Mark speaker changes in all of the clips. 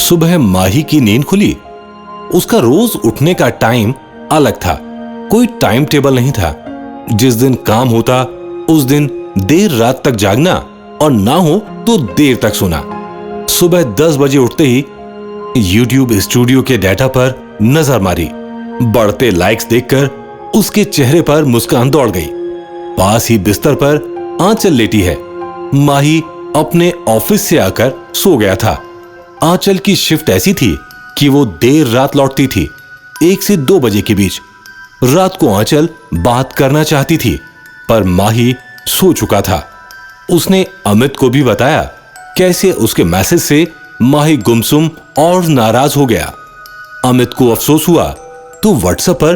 Speaker 1: सुबह माही की नींद खुली। उसका रोज उठने का टाइम अलग था, कोई टाइम टेबल नहीं था। जिस दिन काम होता उस दिन देर रात तक जागना और ना हो तो देर तक सोना। सुबह 10 बजे उठते ही YouTube स्टूडियो के डाटा पर नजर मारी। बढ़ते लाइक्स देखकर उसके चेहरे पर मुस्कान दौड़ गई। पास ही बिस्तर पर आंचल लेटी है। माही अपने ऑफिस से आकर सो गया था। आंचल की शिफ्ट ऐसी थी कि वो देर रात लौटती थी, 1 से 2 बजे के बीच। रात को आंचल बात करना चाहती थी, पर माही सो चुका था। उसने अमित को भी बताया कैसे उसके मैसेज से माही गुमसुम और नाराज हो गया। अमित को अफसोस हुआ तो व्हाट्सएप पर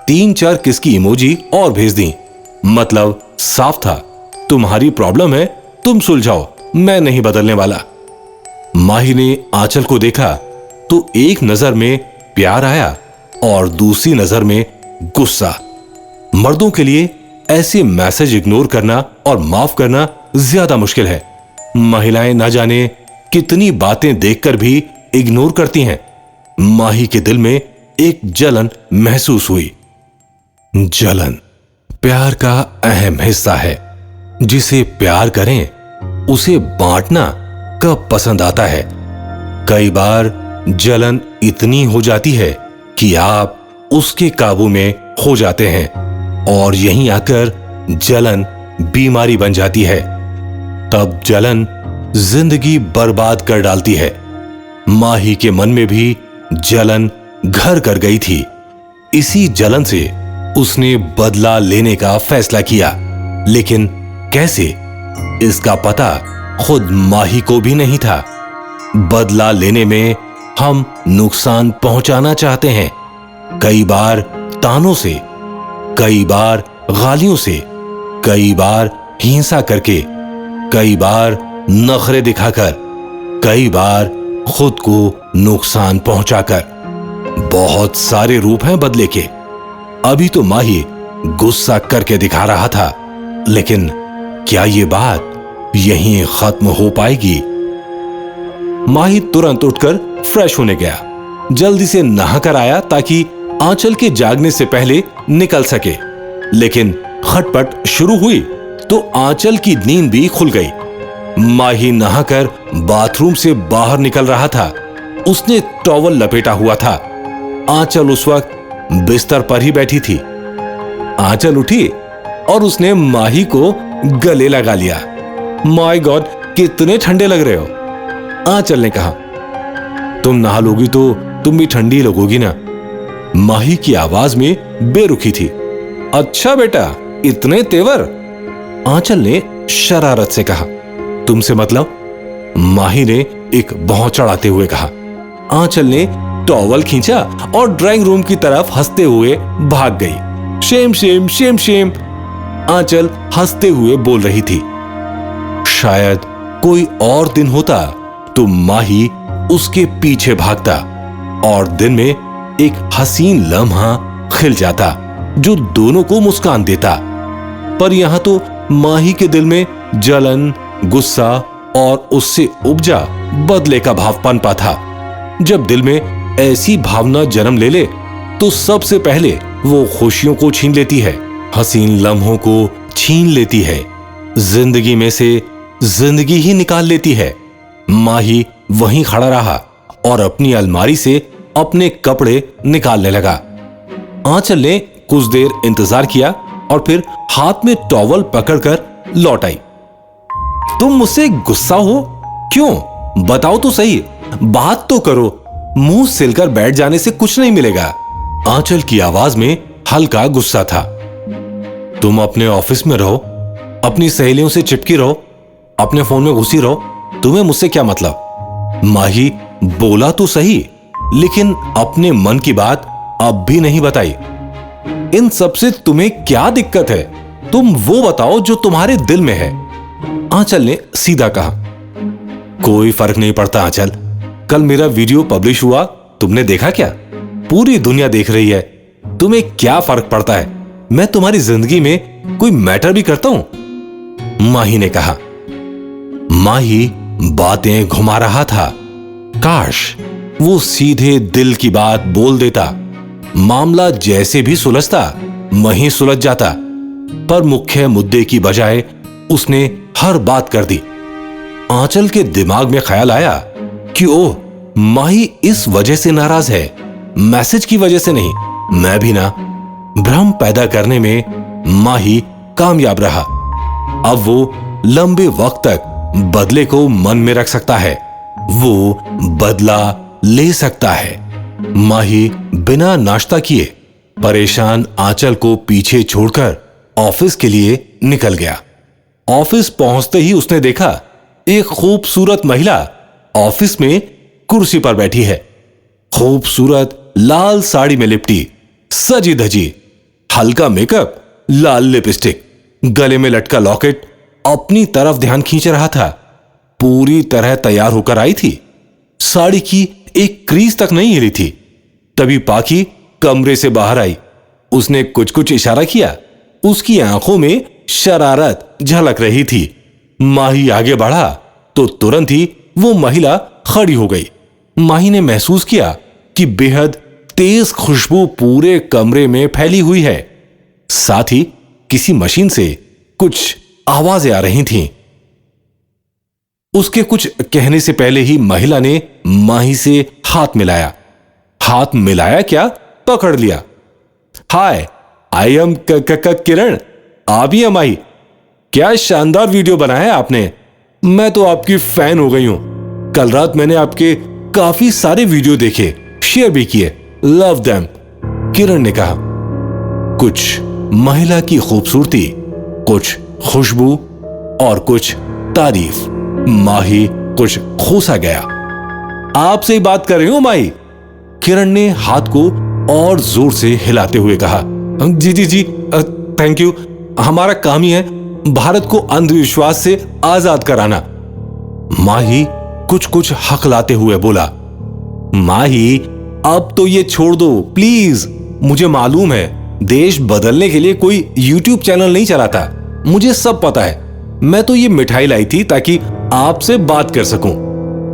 Speaker 1: 3-4 किस की इमोजी और भेज दी। मतलब साफ था, तुम्हारी प्रॉब्लम है, तुम सुलझाओ, मैं नहीं बदलने वाला। माही ने आंचल को देखा तो एक नजर में प्यार आया और दूसरी नजर में गुस्सा। मर्दों के लिए ऐसे मैसेज इग्नोर करना और माफ करना ज्यादा मुश्किल है। महिलाएं न जाने कितनी बातें देखकर भी इग्नोर करती हैं। माही के दिल में एक जलन महसूस हुई। जलन प्यार का अहम हिस्सा है। जिसे प्यार करें उसे बांटना कब पसंद आता है। कई बार जलन इतनी हो जाती है कि आप उसके काबू में हो जाते हैं और यहीं आकर जलन बीमारी बन जाती है। तब जलन जिंदगी बर्बाद कर डालती है। माही के मन में भी जलन घर कर गई थी। इसी जलन से उसने बदला लेने का फैसला किया, लेकिन कैसे, इसका पता खुद माही को भी नहीं था। बदला लेने में हम नुकसान पहुंचाना चाहते हैं, कई बार तानों से, कई बार गालियों से, कई बार हिंसा करके, कई बार नखरे दिखाकर, कई बार खुद को नुकसान पहुंचाकर। बहुत सारे रूप हैं बदले के। अभी तो माही गुस्सा करके दिखा रहा था, लेकिन क्या ये बात यहीं खत्म हो पाएगी? माही तुरंत उठकर फ्रेश होने गया। जल्दी से नहाकर आया ताकि आंचल के जागने से पहले निकल सके। लेकिन खटपट शुरू हुई तो आंचल की नींद भी खुल गई। माही नहाकर बाथरूम से बाहर निकल रहा था। उसने टॉवल लपेटा हुआ था। आंचल उस वक्त बिस्तर पर ही बैठी थी। आंचल उठी और उसने माही को गले लगा लिया। माय गॉड, कितने ठंडे लग रहे हो, आंचल ने कहा। तुम नहा लोगी तो तुम भी ठंडी लगोगी ना। माही की आवाज में बेरुखी थी। अच्छा बेटा, इतने तेवर, आंचल ने शरारत से कहा। तुमसे मतलब, माही ने एक भौं चढ़ाते हुए कहा। आंचल ने टॉवल खींचा और ड्राइंग रूम की तरफ हंसते हुए भाग गई। शेम शेम शेम शेम, आंचल हंसते हुए बोल रही थी। शायद कोई और दिन होता तो माही उसके पीछे भागता और दिन में एक हसीन लम्हा खिल जाता जो दोनों को मुस्कान देता। पर यहां तो माही के दिल में जलन, गुस्सा और उससे उपजा बदले का भाव पनपा था। जब दिल में ऐसी भावना जन्म ले ले तो सबसे पहले वो खुशियों को छीन लेती है, हसीन लम्हों को छीन लेती है, जिंदगी में से जिंदगी ही निकाल लेती है। माही वहीं खड़ा रहा और अपनी अलमारी से अपने कपड़े निकालने लगा। आंचल ने कुछ देर इंतजार किया और फिर हाथ में टॉवल पकड़कर लौट आई। तुम मुझसे गुस्सा हो? क्यों, बताओ तो सही, बात तो करो। मुंह सिलकर बैठ जाने से कुछ नहीं मिलेगा। आंचल की आवाज में हल्का गुस्सा था। तुम अपने ऑफिस में रहो, अपनी सहेलियों से चिपकी रहो, अपने फोन में घुसी रहो, तुम्हें मुझसे क्या मतलब? माही बोला तो सही, लेकिन अपने मन की बात अब भी नहीं बताई। इन सब से तुम्हें क्या दिक्कत है? तुम वो बताओ जो तुम्हारे दिल में है, आंचल ने सीधा कहा। कोई फर्क नहीं पड़ता आंचल, कल मेरा वीडियो पब्लिश हुआ, तुमने देखा क्या? पूरी दुनिया देख रही है, तुम्हें क्या फर्क पड़ता है? मैं तुम्हारी जिंदगी में कोई मैटर भी करता हूं? माही ने कहा। माही बातें घुमा रहा था। काश वो सीधे दिल की बात बोल देता, मामला जैसे भी सुलझता वहीं सुलझ जाता। पर मुख्य मुद्दे की बजाय उसने हर बात कर दी। आंचल के दिमाग में ख्याल आया कि ओह, माही इस वजह से नाराज है, मैसेज की वजह से नहीं। मैं भी ना। भ्रम पैदा करने में माही कामयाब रहा। अब वो लंबे वक्त तक बदले को मन में रख सकता है, वो बदला ले सकता है। माही बिना नाश्ता किए परेशान आंचल को पीछे छोड़कर ऑफिस के लिए निकल गया। ऑफिस पहुंचते ही उसने देखा एक खूबसूरत महिला ऑफिस में कुर्सी पर बैठी है। खूबसूरत लाल साड़ी में लिपटी, सजी धजी, हल्का मेकअप, लाल लिपस्टिक, गले में लटका लॉकेट अपनी तरफ ध्यान खींच रहा था। पूरी तरह तैयार होकर आई थी, साड़ी की एक क्रीज तक नहीं हिली थी। तभी पाखी कमरे से बाहर आई। उसने कुछ कुछ इशारा किया। उसकी आंखों में शरारत झलक रही थी। माही आगे बढ़ा तो तुरंत ही वो महिला खड़ी हो गई। माही ने महसूस किया कि बेहद तेज खुशबू पूरे कमरे में फैली हुई है। साथ ही किसी मशीन से कुछ आवाजें आ रही थीं। उसके कुछ कहने से पहले ही महिला ने माही से हाथ मिलाया। हाथ मिलाया क्या, पकड़ लिया। हाय, आई एम किरण। आप ही माही? क्या शानदार वीडियो बनाया है आपने। मैं तो आपकी फैन हो गई हूं। कल रात मैंने आपके काफी सारे वीडियो देखे, शेयर भी किए। लव देम, किरण ने कहा। कुछ महिला की खूबसूरती, कुछ खुशबू और कुछ तारीफ। माही कुछ खोसा गया। आपसे ही बात कर रही हूं माही, किरण ने हाथ को और जोर से हिलाते हुए कहा। जी जी जी, थैंक यू। हमारा काम ही है भारत को अंधविश्वास से आजाद कराना। माही कुछ कुछ हकलाते हुए बोला। माही, अब तो ये छोड़ दो प्लीज। मुझे मालूम है देश बदलने के लिए कोई यूट्यूब चैनल नहीं चलाता, मुझे सब पता है। मैं तो ये मिठाई लाई थी ताकि आपसे बात कर सकूं।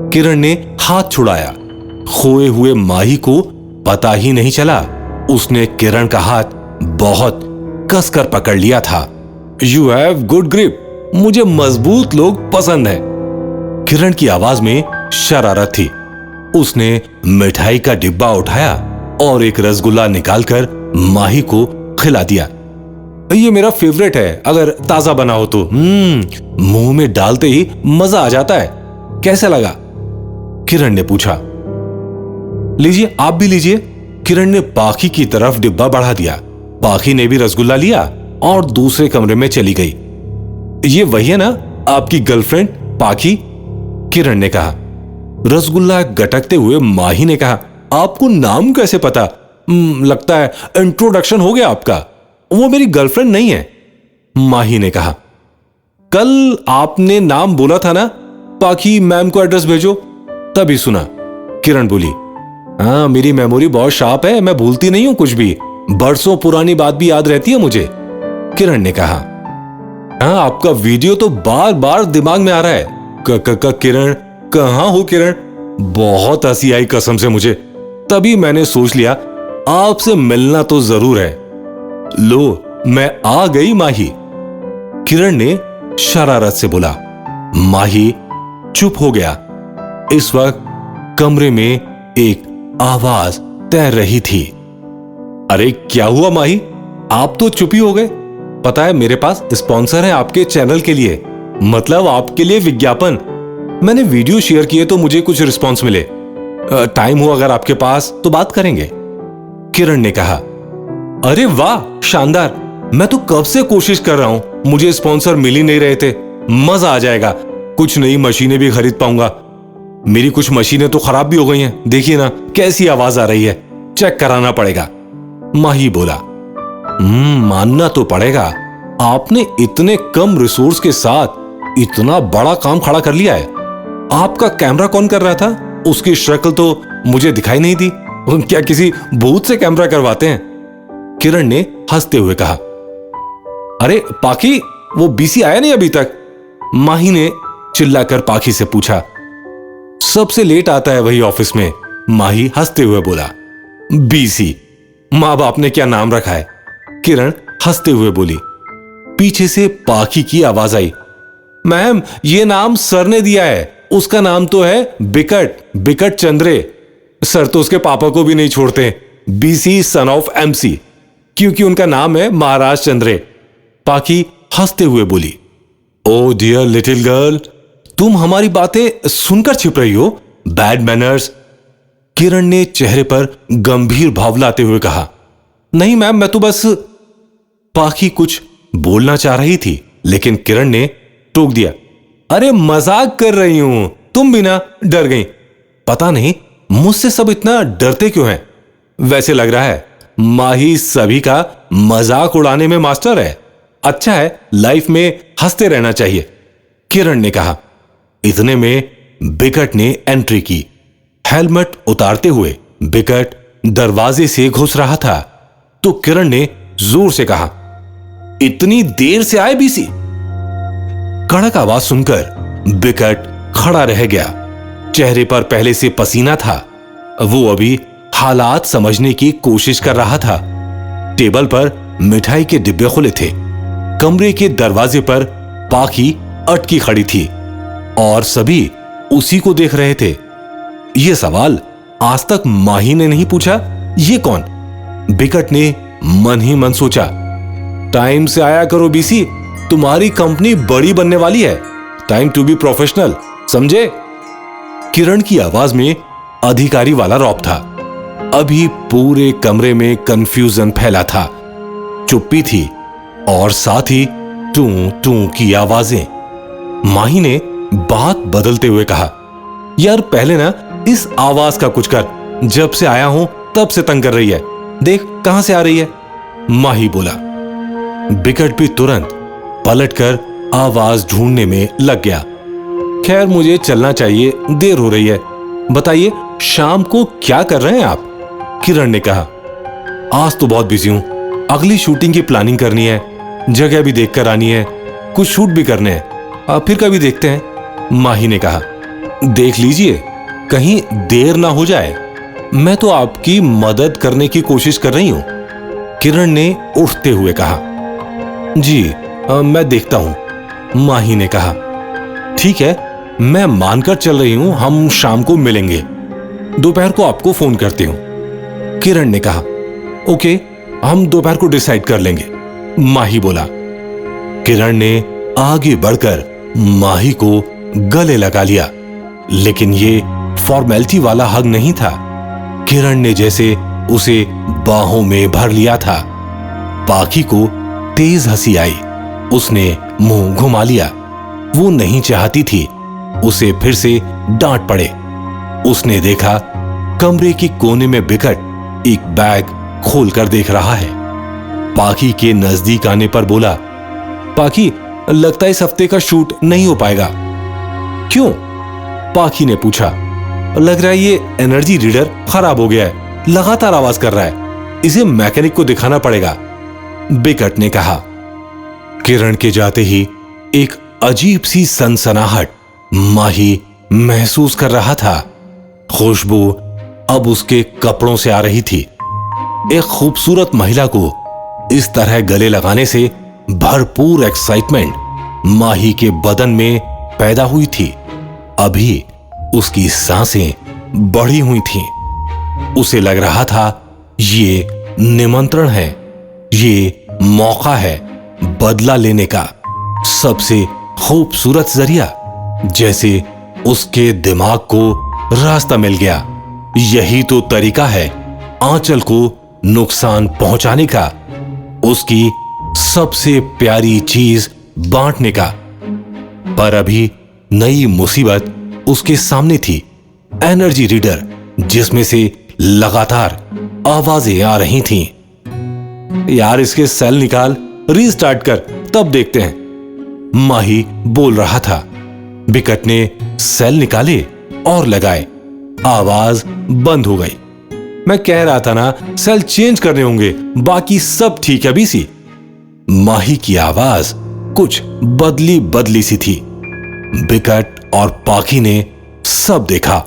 Speaker 1: किरण ने हाथ छुड़ाया। खोए हुए माही को पता ही नहीं चला उसने किरण का हाथ बहुत कसकर पकड़ लिया था। यू हैव गुड ग्रिप, मुझे मजबूत लोग पसंद है। किरण की आवाज में शरारत थी। उसने मिठाई का डिब्बा उठाया और एक रसगुल्ला निकालकर माही को खिला दिया। ये मेरा फेवरेट है, अगर ताजा बना हो तो। मुंह में डालते ही मजा आ जाता है। कैसा लगा? किरण ने पूछा। लीजिए, आप भी लीजिए। किरण ने पाखी की तरफ डिब्बा बढ़ा दिया। पाखी ने भी रसगुल्ला लिया और दूसरे कमरे में चली गई। ये वही है ना आपकी गर्लफ्रेंड पाखी? किरण ने कहा। रसगुल्ला गटकते हुए माही ने कहा, आपको नाम कैसे पता? लगता है इंट्रोडक्शन हो गया आपका। वो मेरी गर्लफ्रेंड नहीं है, माही ने कहा। कल आपने नाम बोला था ना, पाखी मैम को एड्रेस भेजो, तभी सुना। किरण बोली। हाँ, मेरी मेमोरी बहुत शार्प है, मैं भूलती नहीं हूं कुछ भी। बरसों पुरानी बात भी याद रहती है मुझे, किरण ने कहा। हाँ, आपका वीडियो तो बार बार दिमाग में आ रहा है। किरण, कहां हो किरण? बहुत हंसी आई कसम से मुझे। तभी मैंने सोच लिया आपसे मिलना तो जरूर है। लो, मैं आ गई माही, किरण ने शरारत से बोला। माही चुप हो गया। इस वक्त कमरे में एक आवाज तैर रही थी। अरे क्या हुआ माही, आप तो चुप ही हो गए? पता है मेरे पास स्पॉन्सर है आपके चैनल के लिए, मतलब आपके लिए विज्ञापन। मैंने वीडियो शेयर किए तो मुझे कुछ रिस्पॉन्स मिले। टाइम हो अगर आपके पास तो बात करेंगे, किरण ने कहा। अरे वाह, शानदार। मैं तो कब से कोशिश कर रहा हूं, मुझे स्पॉन्सर मिल ही नहीं रहे थे। मजा आ जाएगा, कुछ नई मशीनें भी खरीद पाऊंगा। मेरी कुछ मशीनें तो खराब भी हो गई हैं, देखिए ना कैसी आवाज आ रही है, चेक कराना पड़ेगा, माही बोला। मानना तो पड़ेगा, आपने इतने कम रिसोर्स के साथ इतना बड़ा काम खड़ा कर लिया है। आपका कैमरा कौन कर रहा था? उसकी शक्ल तो मुझे दिखाई नहीं दी। क्या किसी भूत से कैमरा करवाते हैं? किरण ने हंसते हुए कहा। अरे पाखी, वो बीसी आया नहीं अभी तक? माही ने चिल्लाकर पाखी से पूछा। सबसे लेट आता है वही ऑफिस में, माही हंसते हुए बोला। बीसी, माँ बाप ने क्या नाम रखा है? किरण हंसते हुए बोली। पीछे से पाखी की आवाज आई, मैम ये नाम सर ने दिया है, उसका नाम तो है बिकट चंद्रे। सर तो उसके पापा को भी नहीं छोड़ते, बीसी सन ऑफ एमसी, क्योंकि उनका नाम है महाराज चंद्रे। पाखी हंसते हुए बोली। ओ डियर लिटिल गर्ल, तुम हमारी बातें सुनकर छिप रही हो? Bad manners. किरण ने चेहरे पर गंभीर भाव लाते हुए कहा। नहीं मैम, मैं तो बस। पाखी कुछ बोलना चाह रही थी, लेकिन किरण ने टोक दिया। अरे मजाक कर रही हूं, तुम भी ना डर गई। पता नहीं मुझसे सब इतना डरते क्यों हैं? वैसे लग रहा है माही सभी का मजाक उड़ाने में मास्टर है। अच्छा है, लाइफ में हंसते रहना चाहिए, किरण ने कहा। इतने में बिकट ने एंट्री की। हेलमेट उतारते हुए बिकट दरवाजे से घुस रहा था तो किरण ने जोर से कहा, इतनी देर से आए बीसी? कड़क आवाज सुनकर बिकट खड़ा रह गया। चेहरे पर पहले से पसीना था। वो अभी हालात समझने की कोशिश कर रहा था। टेबल पर मिठाई के डिब्बे खुले थे। कमरे के दरवाजे पर पाखी अटकी खड़ी थी और सभी उसी को देख रहे थे। यह सवाल आज तक माही ने नहीं पूछा, ये कौन? बिकट ने मन ही मन सोचा, टाइम से आया करो बीसी, तुम्हारी कंपनी बड़ी बनने वाली है। टाइम टू बी प्रोफेशनल, समझे? किरण की आवाज में अधिकारी वाला रौब था। अभी पूरे कमरे में कंफ्यूजन फैला था। चुप्पी थी और साथ ही टू टू की आवाजें। माही ने बात बदलते हुए कहा, यार पहले ना इस आवाज का कुछ कर, जब से आया हूं तब से तंग कर रही है। देख कहां से आ रही है। माही बोला। बिकट भी तुरंत पलटकर आवाज ढूंढने में लग गया। खैर मुझे चलना चाहिए, देर हो रही है। बताइए शाम को क्या कर रहे हैं आप? किरण ने कहा। आज तो बहुत बिजी हूं, अगली शूटिंग की प्लानिंग करनी है, जगह भी देखकर आनी है, कुछ शूट भी करने हैं। फिर कभी देखते हैं, माही ने कहा। देख लीजिए कहीं देर ना हो जाए, मैं तो आपकी मदद करने की कोशिश कर रही हूं, किरण ने उठते हुए कहा। जी मैं देखता हूं, माही ने कहा। ठीक है, मैं मानकर चल रही हूं, हम शाम को मिलेंगे। दोपहर को आपको फोन करती हूं, किरण ने कहा। ओके, हम दोपहर को डिसाइड कर लेंगे, माही बोला। किरण ने आगे बढ़कर माही को गले लगा लिया, लेकिन ये फॉर्मेलिटी वाला हग नहीं था। किरण ने जैसे उसे बाहों में भर लिया था। पाखी को तेज हंसी आई। उसने मुंह घुमा लिया। वो नहीं चाहती थी उसे फिर से डांट पड़े। उसने देखा कमरे के कोने में बिकट एक बैग खोलकर देख रहा है। पाखी के नजदीक आने पर बोला, पाखी लगता है इस हफ्ते का शूट नहीं हो पाएगा। क्यों? पाखी ने पूछा। लग रहा है ये एनर्जी रीडर खराब हो गया है, लगातार आवाज कर रहा है, इसे मैकेनिक को दिखाना पड़ेगा, बिकट ने कहा। किरण के जाते ही एक अजीब सी सनसनाहट माही महसूस कर रहा था। खुशबू अब उसके कपड़ों से आ रही थी। एक खूबसूरत महिला को इस तरह गले लगाने से भरपूर एक्साइटमेंट माही के बदन में पैदा हुई थी। अभी उसकी सांसें बढ़ी हुई थीं। उसे लग रहा था ये निमंत्रण है, ये मौका है बदला लेने का, सबसे खूबसूरत जरिया। जैसे उसके दिमाग को रास्ता मिल गया। यही तो तरीका है आंचल को नुकसान पहुंचाने का, उसकी सबसे प्यारी चीज बांटने का। पर अभी नई मुसीबत उसके सामने थी। एनर्जी रीडर जिसमें से लगातार आवाजें आ रही थीं। यार इसके सेल निकाल, रीस्टार्ट कर, तब देखते हैं, माही बोल रहा था। बिकट ने सेल निकाले और लगाए। आवाज बंद हो गई। मैं कह रहा था ना सेल चेंज करने होंगे, बाकी सब ठीक है बीसी। माही की आवाज कुछ बदली बदली सी थी। बिकट और पाखी ने सब देखा,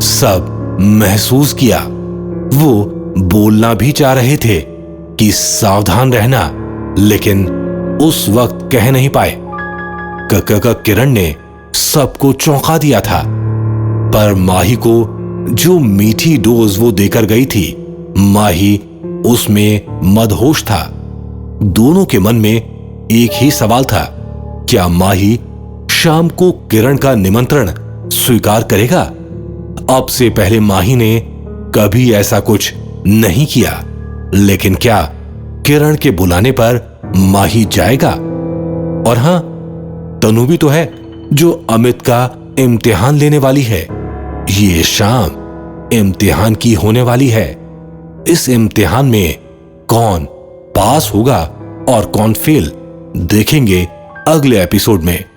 Speaker 1: सब महसूस किया। वो बोलना भी चाह रहे थे कि सावधान रहना, लेकिन उस वक्त कह नहीं पाए। किरण ने सबको चौंका दिया था, पर माही को जो मीठी डोज वो देकर गई थी, माही उसमें मदहोश था। दोनों के मन में एक ही सवाल था, क्या माही शाम को किरण का निमंत्रण स्वीकार करेगा? अब से पहले माही ने कभी ऐसा कुछ नहीं किया, लेकिन क्या किरण के बुलाने पर माही जाएगा? और हां, तनु भी तो है जो अमित का इम्तिहान लेने वाली है। ये शाम इम्तिहान की होने वाली है। इस इम्तिहान में कौन पास होगा और कौन फेल, देखेंगे अगले एपिसोड में।